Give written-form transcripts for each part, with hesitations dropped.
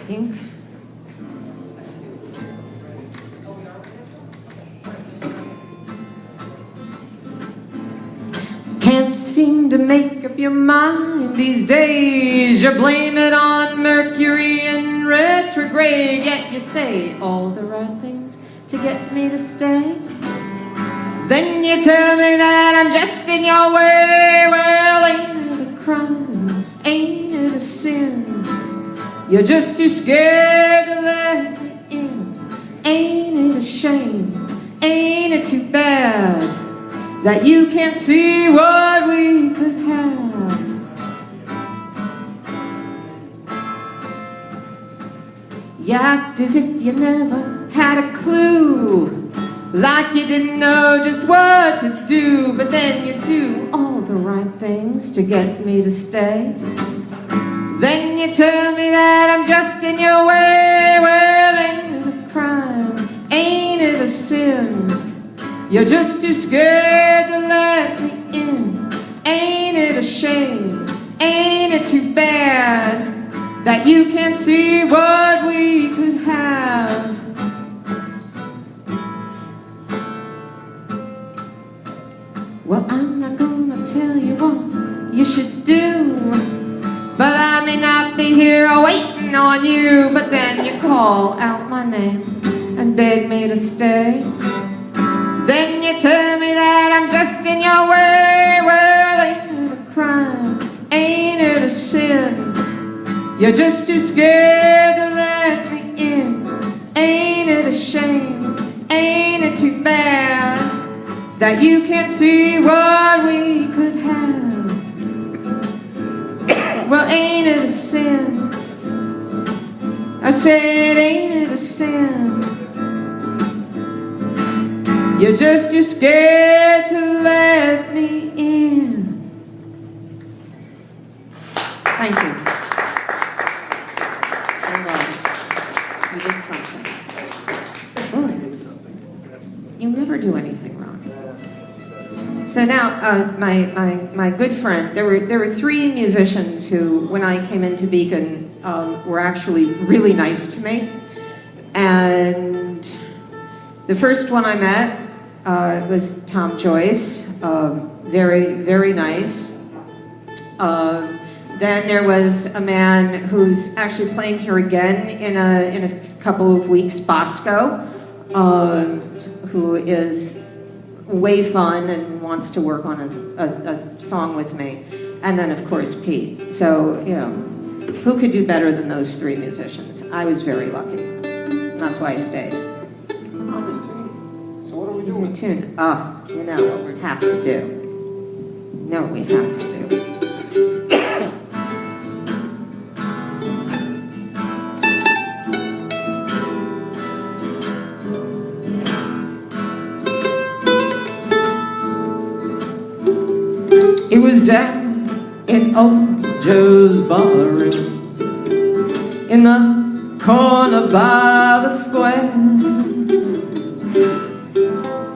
think. Can't seem to make up your mind these days. You blame it on Mercury in retrograde, yet you say all the right things to get me to stay. Then you tell me that I'm just in your way. Well, ain't it a crime? Ain't it a sin? You're just too scared to let me in. Ain't it a shame? Ain't it too bad that you can't see what we could have? You act as if you never had a clue, like you didn't know just what to do, but then you do all the right things to get me to stay. Then you tell me that I'm just in your way. Well, ain't it a crime? Ain't it a sin? You're just too scared to let me in. Ain't it a shame? Ain't it too bad that you can't see what we could have? Well, I'm not gonna tell you what you should do, but I may not be here waiting on you. But then you call out my name and beg me to stay. Then you tell me that I'm just in your way. Well, ain't it a crime? Ain't it a sin? You're just too scared to let me in. Ain't it a shame? Ain't it too bad that you can't see what we could have? Well, ain't it a sin? I said, ain't it a sin? You're just too scared to let me in. Thank you. Hold on. You did something. Ooh. You never do anything wrong. So now, my good friend, there were three musicians who, when I came into Beacon, were actually really nice to me. And the first one I met was Tom Joyce, very, very nice. Then there was a man who's actually playing here again in a couple of weeks, Bosco, who is way fun and wants to work on a song with me. And then, of course, Pete. So, you know, who could do better than those three musicians? I was very lucky. That's why I stayed. So what are we doing? Tune. Oh, you know what we'd have to do. No, we have to do. It was down in old Joe's barroom, in the corner by the square,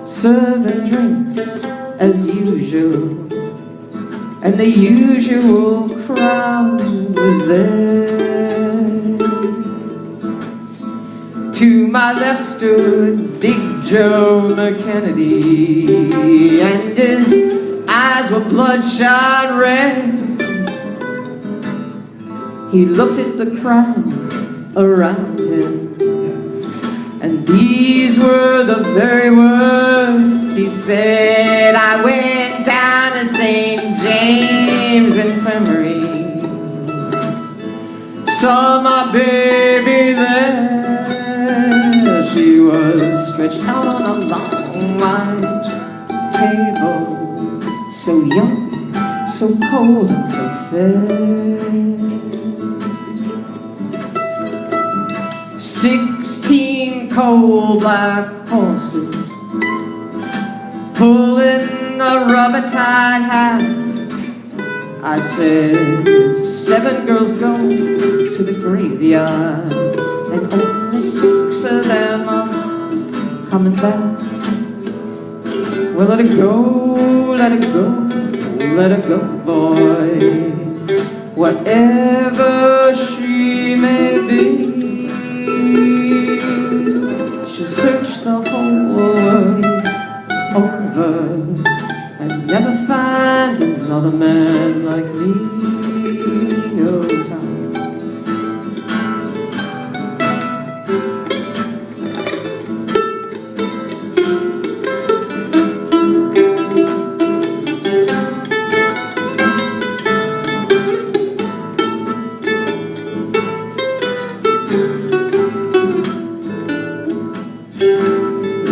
serving drinks as usual, and the usual crowd was there. To my left stood Big Joe McKennedy, and his eyes were bloodshot red. He looked at the crowd around him, and these were the very words he said. I went down to St. James Infirmary, saw my baby there. She was stretched out on a long white table, so young, so cold and so fair. 16 coal black horses pulling the rubber-tied hat. I said, 7 girls go to the graveyard, and only 6 of them are coming back. Well, let it go, let it go, let it go, boys. Whatever she may be, find another man like me. Oh, Towne.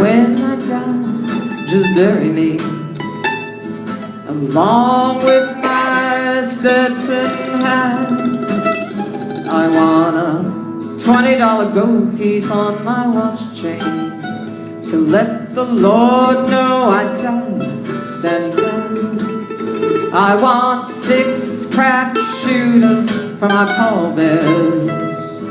When I die, just bury me along with my Stetson hat. I want a $20 gold piece on my watch chain to let the Lord know I died standing back. I want 6 crap shooters for my pallbearers,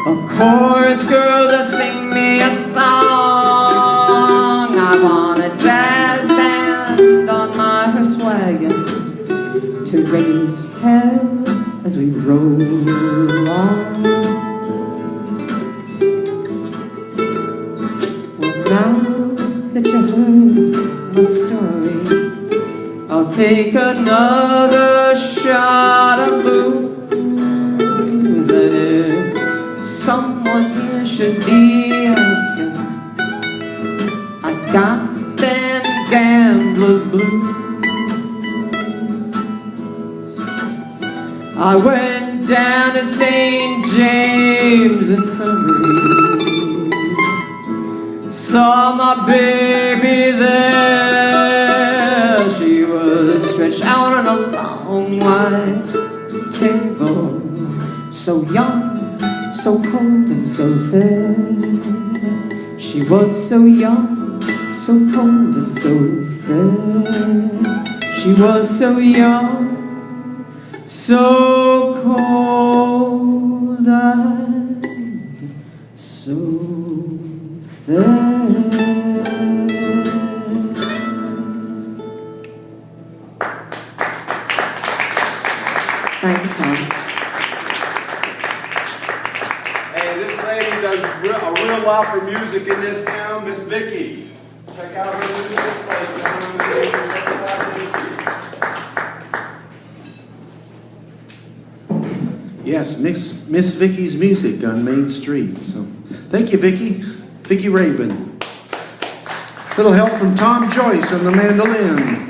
a chorus girl to sing me a song. I want a jazz band on my hearse wagon to raise hell as we roll on. Well, now that you heard my story, I'll take another shot of booze. And if someone here should be asking, I got them gambler's blues. I went down to St. James Infirmary, saw my baby there. She was stretched out on a long white table, so young, so cold and so fair. She was so young, so cold and so fair. She was so young, so cold and so fair. Thank you, Towne. Hey, this lady does a real lot for music in this town, Miss Vickie. Check out her music place. Yes, Miss Vickie's music on Main Street. So, thank you, Vickie. Vickie Rabin. Little help from Tom Joyce on the mandolin.